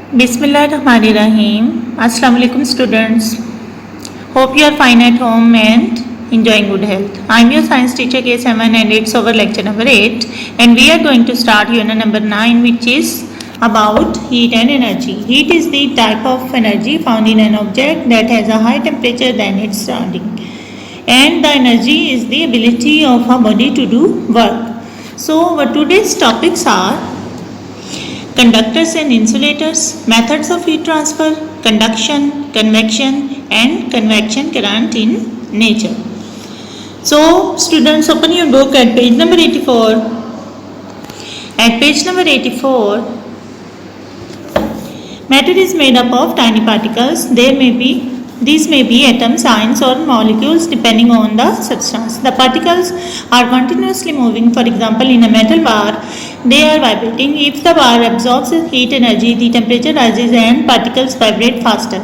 Bismillahirrahmanirrahim. Assalamu alaikum students. Hope you are fine at home and enjoying good health. I am your science teacher K7 and it's our lecture number 8 and we are going to start unit number 9 which is about heat and energy. Heat is the type of energy found in an object that has a high temperature than its surrounding. And the energy is the ability of a body to do work. So our today's topics are conductors and insulators, methods of heat transfer, conduction, convection and convection current in nature. So students, open your book at page number 84. At page number 84, matter is made up of tiny particles. These may be atoms, ions or molecules depending on the substance. The particles are continuously moving. For example, in a metal bar, they are vibrating. If the bar absorbs heat energy, the temperature rises and particles vibrate faster.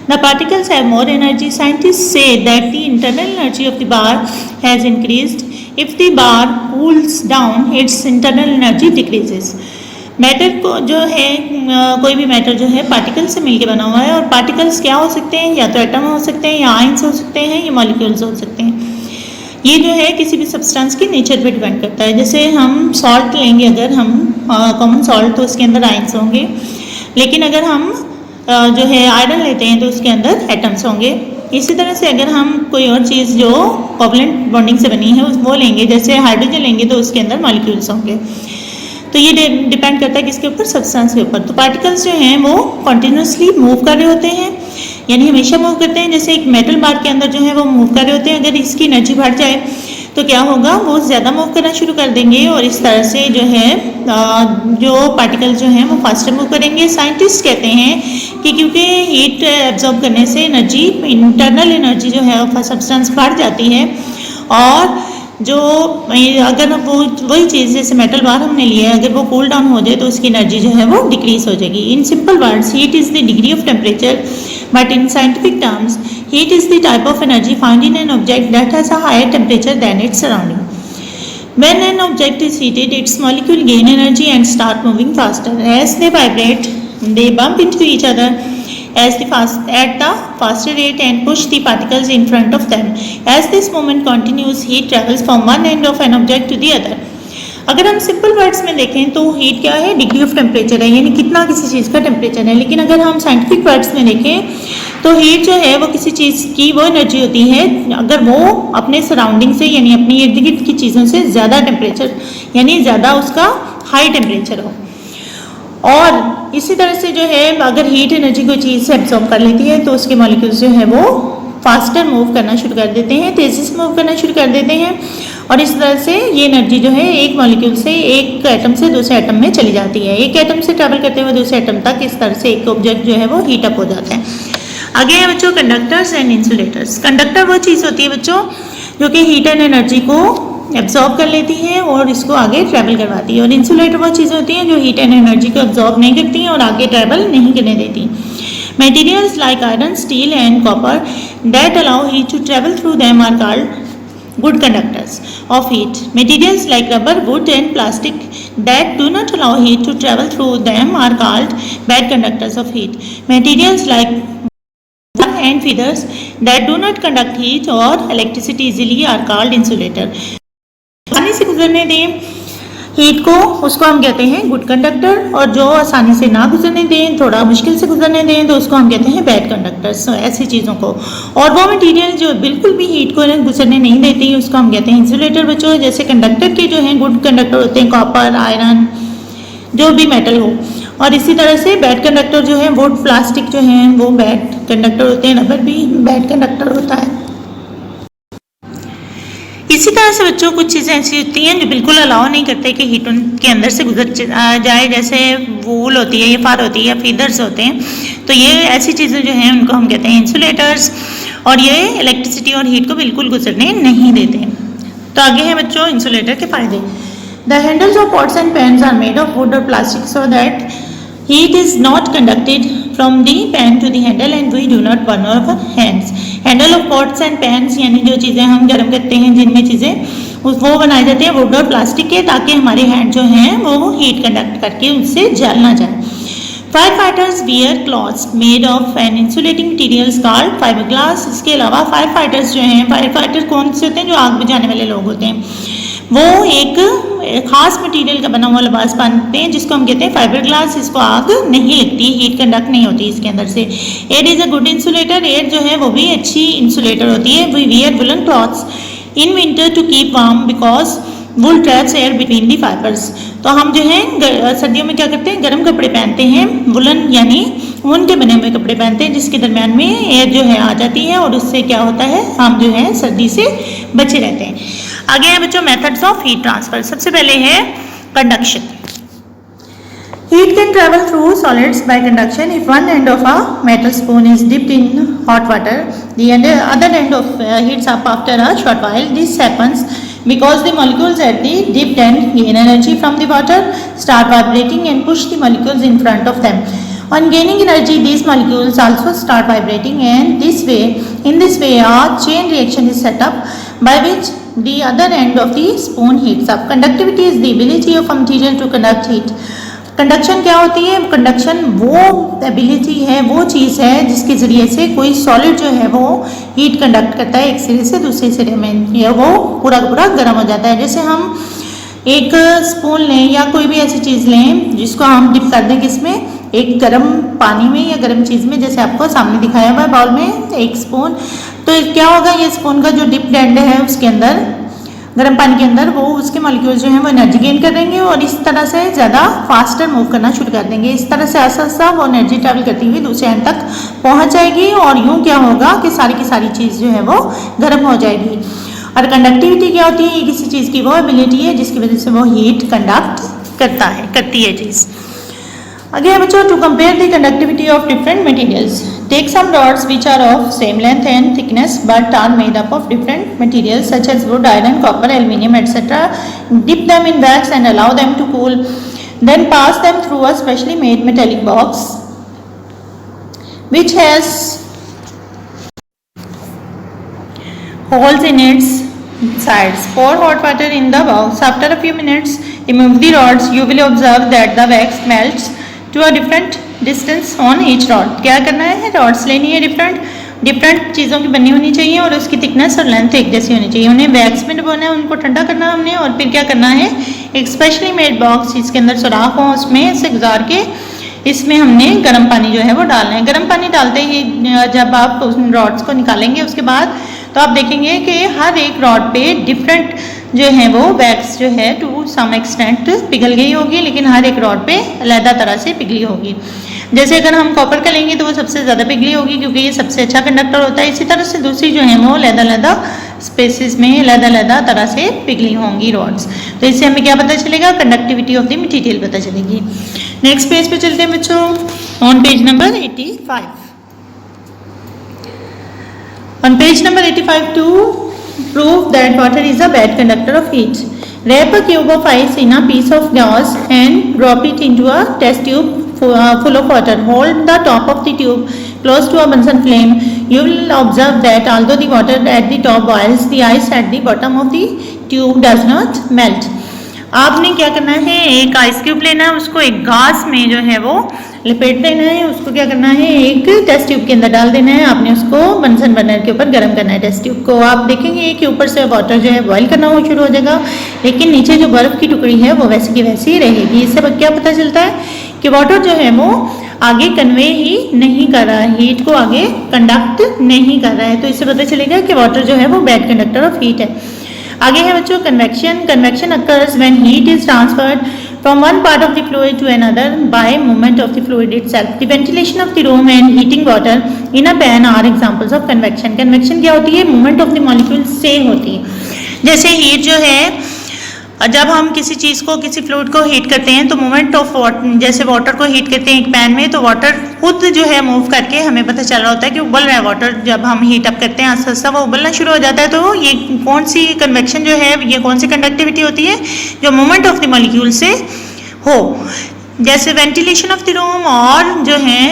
The particles have more energy. Scientists say that the internal energy of the bar has increased. If the bar cools down, its internal energy decreases. Matter को जो है कोई भी matter जो है particle से मिलकर बना हुआ है और पार्टिकल्स क्या हो सकते हैं, या तो एटम हो सकते हैं, या आयंस हो सकते हैं, या मॉलिक्यूल्स हो सकते हैं. ये जो है किसी भी सब्सटेंस की नेचर पे डिपेंड करता है. जैसे हम सॉल्ट लेंगे, अगर हम कॉमन सॉल्ट, तो उसके अंदर आयंस होंगे. लेकिन अगर हम जो है आयरन लेते हैं तो उसके अंदर एटम्स होंगे. इसी तरह से अगर हम कोई और चीज़ जो कोवलेंट बॉन्डिंग से बनी है वो लेंगे, जैसे हाइड्रोजन लेंगे, तो उसके अंदर मॉलिक्यूल्स होंगे. तो ये डिपेंड करता है किसके ऊपर, सब्सटेंस के ऊपर. तो पार्टिकल्स जो हैं वो कॉन्टिन्यूसली मूव कर रहे होते हैं, यानी हमेशा मूव करते हैं. जैसे एक मेटल बार के अंदर जो है वो मूव कर रहे होते हैं. अगर इसकी एनर्जी बढ़ जाए तो क्या होगा, वो ज़्यादा मूव करना शुरू कर देंगे और इस तरह से जो है जो पार्टिकल्स जो हैं वो फास्टर मूव करेंगे. साइंटिस्ट कहते हैं कि क्योंकि हीट एब्जॉर्ब करने से एनर्जी, इंटरनल एनर्जी जो है वो सब्सटेंस बढ़ जाती है, और जो अगर वो वही चीज़ जैसे मेटल बार हमने लिया है, अगर वो कूल डाउन हो जाए तो उसकी एनर्जी जो है वो डिक्रीज हो जाएगी. In simple words, heat is the degree of temperature, but in scientific terms heat is the type of energy found in an object that has a higher temperature than its surrounding. When an object is heated, its molecule gain energy and start moving faster. As they vibrate, they bump into each other at the faster rate and push the particles in front of them. As this movement continues, heat travels from one end of an object to the other. अगर हम simple words में देखें तो heat क्या है, degree of temperature है, यानी कितना किसी चीज़ का टेम्परेचर है. लेकिन अगर हम साइंटिफिक वर्ड्स में देखें तो हीट जो है वो किसी चीज़ की वो एनर्जी होती है अगर वो अपने सराउंडिंग से, यानी अपनी इर्द गिर्द की चीज़ों से ज़्यादा टेम्परेचर, यानी ज़्यादा उसका हाई टेम्परेचर हो. और इसी तरह से जो है अगर हीट एनर्जी कोई चीज़ से एब्जॉर्ब कर लेती है तो उसके मॉलिक्यूल्स जो है वो फास्टर मूव करना शुरू कर देते हैं, तेज़ी से मूव करना शुरू कर देते हैं. और इस तरह से ये एनर्जी जो है एक मॉलिक्यूल से, एक एटम से दूसरे एटम में चली जाती है. एक एटम से ट्रैवल करते हुए दूसरे एटम तक इस तरह से एक ऑब्जेक्ट जो है वो हीट अप हो जाता है. आगे है बच्चों कंडक्टर्स एंड इंसुलेटर्स. कंडक्टर वो चीज़ होती है बच्चों जो कि हीट एंड एनर्जी को एब्जॉर्ब कर लेती है और इसको आगे ट्रैवल करवाती है. और इंसुलेटर वो चीज़ होती है जो हीट एंड एनर्जी को एब्जॉर्ब नहीं करती हैं और आगे ट्रैवल नहीं करने देती. Materials like iron, steel and copper that allow heat to travel through them are called good conductors of heat. Materials like rubber, wood and plastic that do not allow heat to travel through them are called bad conductors of heat. Materials like wood and feathers that do not conduct heat or electricity easily are called insulator. आसानी से गुजरने दें heat को, उसको हम कहते हैं good conductor, और जो आसानी से ना गुजरने दें, थोड़ा मुश्किल से गुजरने दें, तो उसको हम कहते हैं बैड कंडक्टर्स. ऐसी चीज़ों को. और वो मटेरियल जो बिल्कुल भी हीट को गुजरने नहीं देती उसको हम कहते हैं इंसुलेटर बच्चों. जैसे कंडक्टर के जो हैं गुड कंडक्टर होते हैं कॉपर, आयरन, जो भी मेटल हो. और इसी तरह से बैड कंडक्टर जो है वुड, प्लास्टिक जो हैं वो बैड कंडक्टर होते हैं. रबर भी बैड कंडक्टर होता है. इसी तरह से बच्चों कुछ चीज़ें ऐसी होती हैं जो बिल्कुल अलाउ नहीं करते कि हीट उनके अंदर से गुजर जाए. जैसे वूल होती है, ये फार होती है, या फीदर्स होते हैं. तो ये ऐसी चीज़ें जो हैं उनको हम कहते हैं इंसुलेटर्स, और ये इलेक्ट्रिसिटी और हीट को बिल्कुल गुजरने नहीं देते. तो आगे है बच्चों इंसुलेटर के फायदे. The handles of pots and pans are made of wood और plastic so that heat is not conducted from the pan to the handle and we do not burn our hands. Handle of pots and pans यानी जो चीज़ें हम गर्म करते हैं, जिनमें चीज़ें वो बनाए जाते हैं वुड और प्लास्टिक के, ताकि हमारे हैंड जो हैं वो हीट कंडक्ट करके उससे जल ना जाए. Fire fighters wear clothes made of an insulating materials called fibreglass. इसके अलावा फायर फाइटर्स जो हैं, फायर फाइटर कौन से होते हैं? जो आग बुझाने वाले लोग होते हैं, वो एक खास मटेरियल का बना हुआ लिबास पहनते हैं जिसको हम कहते हैं फाइबर ग्लास। इसको आग नहीं लगती, हीट कंडक्ट नहीं होती इसके अंदर से। Air is a good insulator, air जो है वो भी अच्छी इंसुलेटर होती है। We wear woollen clothes in winter to keep warm because wool traps air between the fibres. तो हम जो है सर्दियों में क्या करते हैं? गर्म कपड़े पहनते हैं, वुलन यानी ऊन के बने हुए कपड़े पहनते हैं जिसके दरमियान में एयर जो है आ जाती है और उससे क्या होता है? हम जो है सर्दी से बचे रहते हैं। आगे है बच्चों मेथड्स ऑफ हीट ट्रांसफर। सबसे पहले है conduction. Heat can travel through solids by conduction. If one end of a metal spoon is dipped in hot water, the other end of heats up after a short while. This happens because the molecules at the dipped end gain energy from the water, start vibrating and push the molecules in front of them. On gaining energy, these molecules also start vibrating, and in this way, a chain reaction is set up by which the other end of the spoon heats up. Conductivity is the ability of a material to conduct heat. Conduction क्या होती है? Conduction वो ability है, वो चीज़ है जिसके ज़रिए से कोई सॉलिड जो है वो हीट कंडक्ट करता है एक सिरे से दूसरे सिरे में, या वो पूरा पूरा गर्म हो जाता है। जैसे हम एक स्पून लें या कोई भी ऐसी चीज़ लें जिसको हम डिप कर दें किसमें? एक गर्म पानी में या गर्म चीज़ में, जैसे आपको सामने दिखाया हुआ है बाउल में एक स्पून। तो क्या होगा? ये स्पून का जो डिप एंड है उसके अंदर गर्म पानी के अंदर वो उसके मॉलिक्यूल्स जो हैं वो एनर्जी गेन कर देंगे और इस तरह से ज़्यादा फास्टर मूव करना शुरू कर देंगे। इस तरह से आस्ता आस्ता वो एनर्जी ट्रैवल करती हुई दूसरे एंड तक पहुंच जाएगी और यूँ क्या होगा कि सारी की सारी चीज़ जो है वो गर्म हो जाएगी। और कंडक्टिविटी क्या होती है? ये किसी चीज़ की वो एबिलिटी है जिसकी वजह से वो हीट कंडक्ट करती है चीज़। आगे बच्चों, to compare the conductivity of different materials, take some rods which are of same length and thickness but are made up of different materials such as wood, iron, copper, aluminium, etc. Dip them in wax and allow them to cool. Then pass them through a specially made metallic box which has holes in its sides. Pour hot water in the box. After a few minutes, remove the rods. You will observe that the wax melts to a different distance on each rod. क्या करना है? Rods लेनी है different चीज़ों की बनी होनी चाहिए और उसकी थिकनेस और लेंथ एक जैसी होनी चाहिए। उन्हें वैक्स में डुबोना है, उनको ठंडा करना है हमने, और फिर क्या करना है? एक स्पेशली मेड बॉक्स जिसके अंदर सुराख हो उसमें से गुजार के इसमें हमने गर्म पानी जो है वो डालना है। गर्म पानी डालते ही जब आप उन रॉड्स को निकालेंगे उसके बाद तो आप देखेंगे कि हर एक रॉड पे डिफरेंट जो है वो वैक्स जो है टू सम एक्सटेंट पिघल गई होगी, लेकिन हर एक रॉड पे अलग तरह से पिघली होगी। जैसे अगर हम कॉपर का लेंगे तो वो सबसे ज़्यादा पिघली होगी क्योंकि ये सबसे अच्छा कंडक्टर होता है। इसी तरह से दूसरी जो है वो अलग स्पेसिस में अलग तरह से पिघली होंगी रॉड्स। तो इससे हमें क्या पता चलेगा? कंडक्टिविटी ऑफ द मटेरियल पता चलेगी। नेक्स्ट पेज पे चलते हैं बच्चों, on page number 85। On page number 85, to prove that water is a bad conductor of heat, wrap a cube of ice in a piece of gauze and drop it into a test tube full of water. Hold the top of the tube close to a Bunsen flame. You will observe that although the water at the top boils, the ice at the bottom of the tube does not melt. आपने क्या करना है? एक ice cube लेना है, उसको एक गाज में जो है वो लपेट देना है, उसको क्या करना है? एक टेस्ट ट्यूब के अंदर डाल देना है। आपने उसको बंसन बर्नर के ऊपर गर्म करना है टेस्ट ट्यूब को। आप देखेंगे कि ऊपर से वाटर जो है बॉयल करना हो शुरू हो जाएगा, लेकिन नीचे जो बर्फ़ की टुकड़ी है वो वैसी की वैसी रहेगी। इससे क्या पता चलता है कि वाटर जो है वो आगे कन्वे ही नहीं कर रहा है, हीट को आगे कंडक्ट नहीं कर रहा है। तो इससे पता चलेगा कि वाटर जो है वो बैड कंडक्टर ऑफ हीट है। आगे है बच्चों convection occurs when heat is transferred from one part of the fluid to another by movement of the fluid itself. The ventilation of the room and heating water in a pan are examples of convection. Convection क्या होती है? movement of the molecules से होती है। जैसे heat जो है, जब हम किसी चीज़ को, किसी फ्लूइड को हीट करते हैं तो मूवमेंट ऑफ वाटर, जैसे वाटर को हीट करते हैं एक पैन में, तो वाटर खुद जो है मूव करके हमें पता चल रहा होता है कि उबल रहा है वाटर। जब हम हीट अप करते हैं आस्ता आस्ता वो उबलना शुरू हो जाता है। तो ये कौन सी कन्वेक्शन जो है, ये कौन सी कंडक्टिविटी होती है? जो मूवमेंट ऑफ द मॉलिक्यूल से हो, जैसे वेंटिलेशन ऑफ द रूम, और जो है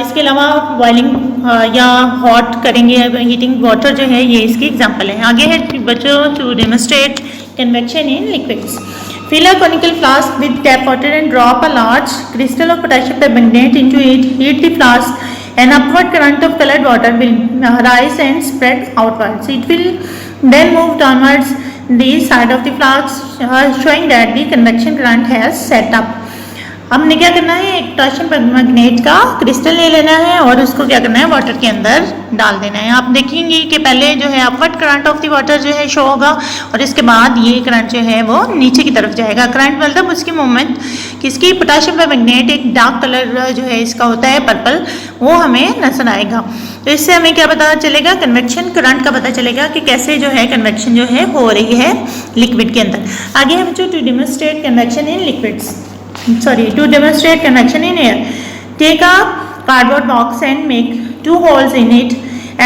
इसके अलावा बॉइलिंग या हॉट करेंगे हीटिंग वाटर जो है, ये इसके एग्जाम्पल है। आगे है बच्चों, to demonstrate convection in liquids. Fill a conical flask with tap water and drop a large crystal of potassium permanganate into it. Heat the flask. An upward current of colored water will rise and spread outwards. It will then move downwards the side of the flask, showing that the convection current has set up. हमने क्या करना है, एक potassium permanganate का crystal ले लेना है और उसको क्या करना है, वाटर के अंदर डाल देना है। आप देखेंगे कि पहले जो है upward current of the water जो है शो होगा और इसके बाद ये करंट जो है वो नीचे की तरफ जाएगा। करंट मतलब उसकी मूवमेंट किसकी, पोटेशियम परमैंगनेट, एक डार्क कलर जो है इसका होता है पर्पल, वो हमें नजर आएगा। तो इससे हमें क्या पता चलेगा, कन्वेक्शन करंट का पता चलेगा कि कैसे जो है कन्वेक्शन जो है हो रही है लिक्विड के अंदर। आगे हम जो to demonstrate convection in liquids, to demonstrate convection in air, take a cardboard box and make 2 holes in it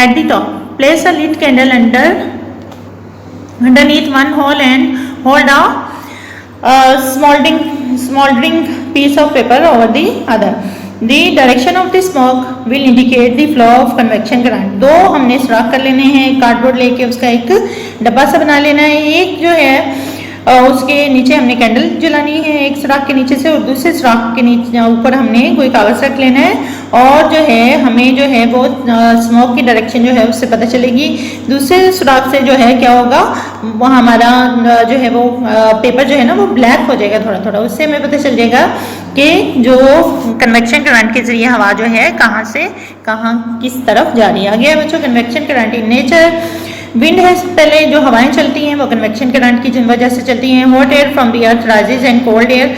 at the top. Place a lit candle underneath one hole and hold a smoldering piece of paper over the other. The direction of the smoke will indicate the flow of convection current. दो हमने सुराख कर लेने हैं, cardboard लेके उसका एक डब्बा सा बना लेना है। एक जो है उसके नीचे हमने कैंडल जलानी है एक सुराख के नीचे से, और दूसरे सुराख के नीचे ऊपर हमने कोई कागज रख लेना है और जो है हमें जो है वो स्मोक की डायरेक्शन जो है उससे पता चलेगी। दूसरे सुराख से जो है क्या होगा, वो हमारा जो है वो पेपर जो है ना वो ब्लैक हो जाएगा थोड़ा थोड़ा, उससे हमें पता चल जाएगा कि जो कन्वेक्शन करंट के जरिए हवा जो है कहाँ से कहाँ किस तरफ जा रही है। आगे बच्चों convection current in nature, wind है, पहले जो हवाएं चलती हैं वो कन्वेक्शन करंट की वजह से चलती हैं। Hot air from the earth rises and cold air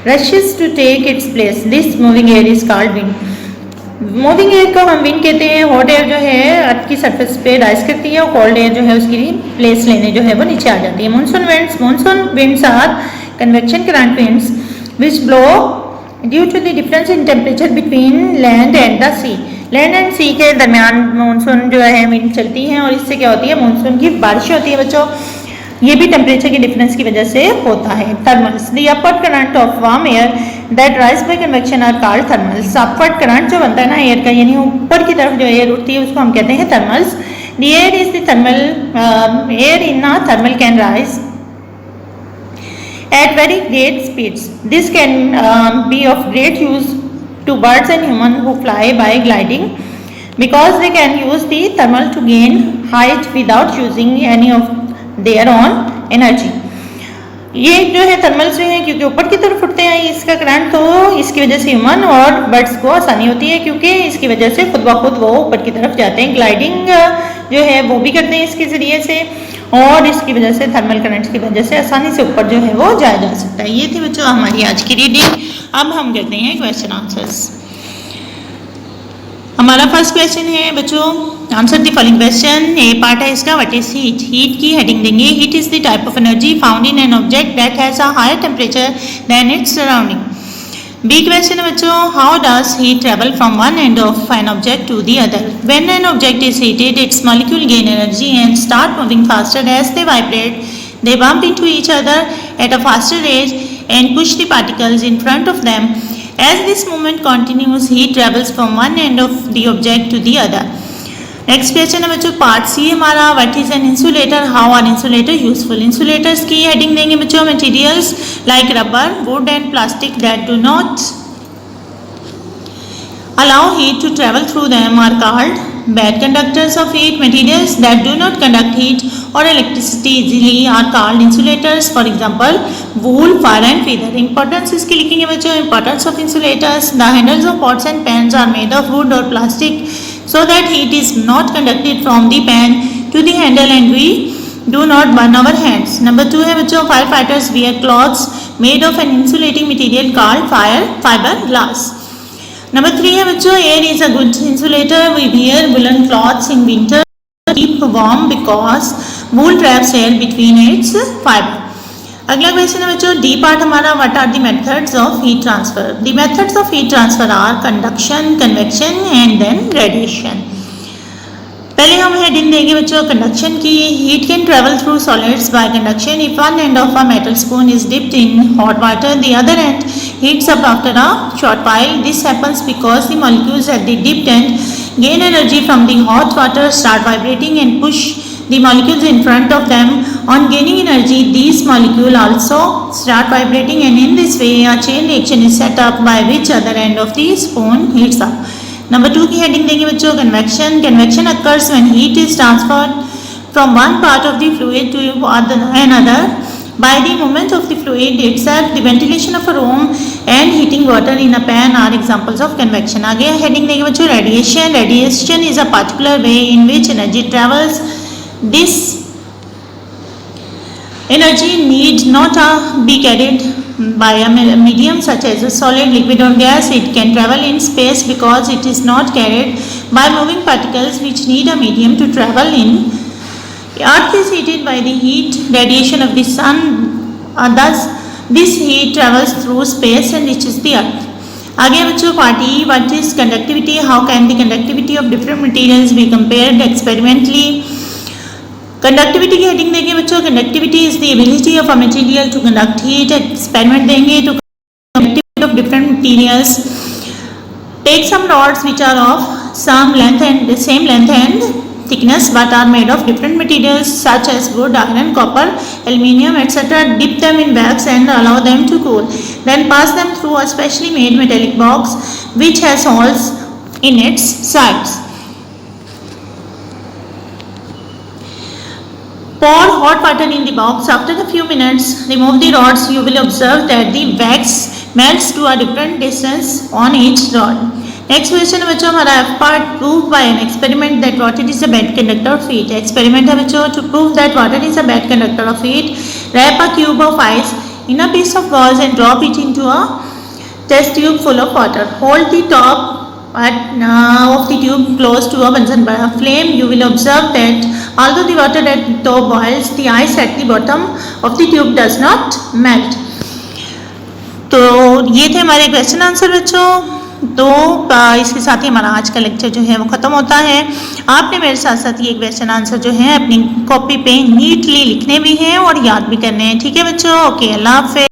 rushes to take its place, this moving air is called wind. Moving air को हम विंड कहते हैं। हॉट एयर जो है अर्थ की सरफेस पे राइज करती है और कोल्ड एयर जो है उसकी प्लेस लेने जो है वो नीचे आ जाती है। Monsoon winds are convection current winds which blow due to the difference in temperature between land and the sea. Land and sea के दरमियान मानसून जो है विंड चलती हैं और इससे क्या होती है, मानसून की बारिश होती है बच्चों। ये भी टेम्परेचर के डिफरेंस की वजह से होता है। Thermals, the upward current of warm air that rise by convection are called thermals. Upward current जो बनता है ना एयर का, यानी ऊपर की तरफ जो एयर उठती है उसको हम कहते हैं thermals. The air is the thermal, air in a thermal can rise at very great speeds. This can be of great use to birds and humans who fly by gliding because they can use the thermal to gain height without using any of their own energy. ये जो है thermals जो है क्योंकि ऊपर की तरफ उठते हैं इसका करंट, तो इसकी वजह से ह्यूमन और बर्ड्स को आसानी होती है क्योंकि इसकी वजह से खुद ब खुद वो ऊपर की तरफ जाते हैं। ग्लाइडिंग जो है वो भी करते हैं इसके ज़रिए से, और इसकी वजह से थर्मल करंट्स की वजह से आसानी से ऊपर जो है वो जाया जा सकता है। ये थी बच्चों हमारी आज की रीडिंग। अब हम करते हैं क्वेश्चन आंसर्स। हमारा फर्स्ट क्वेश्चन है बच्चों, answer the following question. A part है इसका, व्हाट इज हीट। हीट की हेडिंग देंगे। Heat is the type of energy found in an object that has a higher temperature then its surrounding. B question है बच्चों, how does heat travel from one end of an object to the other. When an object is heated its molecule gain energy and start moving faster as they vibrate. They bump into each other at a faster rate and push the particles in front of them. As this movement continues, heat travels from one end of the object to the other. Next question है बच्चों part C हमारा, what is an insulator, how are insulator useful. Insulators की heading देंगे बच्चों, materials like rubber, wood and plastic that do not allow heat to travel through them are called bad conductors of heat. Materials that do not conduct heat or electricity easily are called insulators. For example, wool, fire and feather. Importance इसकी लिखेंगे बच्चों, importance of insulators. The handles of pots and pans are made of wood or plastic so that heat is not conducted from the pan to the handle and we do not burn our hands. Number 2 है बच्चों, firefighters wear clothes made of an insulating material called fiber glass. Number 3 है बच्चों, air is a good insulator. We wear woolen cloths in winter to keep warm because wool traps air between its fiber. अगला question है बच्चों, D part हमारा, what are the methods of heat transfer. The methods of heat transfer are conduction, convection and then radiation. पहले हम heading देंगे बच्चों conduction की। Heat can travel through solids by conduction if one end of a metal spoon is dipped in hot water, the other end heats up after a short while. This happens because the molecules at the dipped end gain energy from the hot water, start vibrating and push the molecules in front of them. On gaining energy, these molecules also start vibrating, and in this way a chain reaction is set up by which other end of the spoon heats up. Number 2 की heading देंगे बच्चों convection. Convection occurs when heat is transferred from one part of the fluid to another by the movement of the fluid itself. The ventilation of a room and heating water in a pan are examples of convection. आगे heading देंगे बच्चों radiation. Radiation is a particular way in which energy travels. This energy need not be carried by a medium such as a solid, liquid or gas. It can travel in space because it is not carried by moving particles which need a medium to travel in. Earth is heated by the heat radiation of the sun. Thus, this heat travels through space and reaches the earth. आगे बच्चों part E, what is conductivity? How can the conductivity of different materials be compared experimentally? Conductivity की heading देंगे बच्चों conductivity is the ability of a material to conduct heat. Experiment देंगे to conductivity of different materials. Take some rods which are of some length and the same length and thickness but are made of different materials such as wood, iron, copper, aluminium, etc. Dip them in wax and allow them to cool. Then pass them through a specially made metallic box which has holes in its sides. Pour hot water in the box. After a few minutes, remove the rods. You will observe that the wax melts to a different distance on each rod. Next question है बच्चों हमारा F part. Prove by an experiment that water is a bad conductor of heat. Experiment है बच्चों to prove that water is a bad conductor of heat. Wrap a cube of ice in a piece of gauze and drop it into a test tube full of water. Hold the top of the tube close to a Bunsen flame. You will observe that although the water at the top boils, the ice at the bottom of the tube does not melt. तो ये थे हमारे question answer बच्चों. तो इसके साथ ही हमारा आज का लेक्चर जो है वो ख़त्म होता है. आपने मेरे साथ साथ ये क्वेश्चन आंसर जो है अपनी कॉपी पे नीटली लिखने भी हैं और याद भी करने हैं. ठीक है बच्चों. ओके, अल्लाह हाफ़िज़.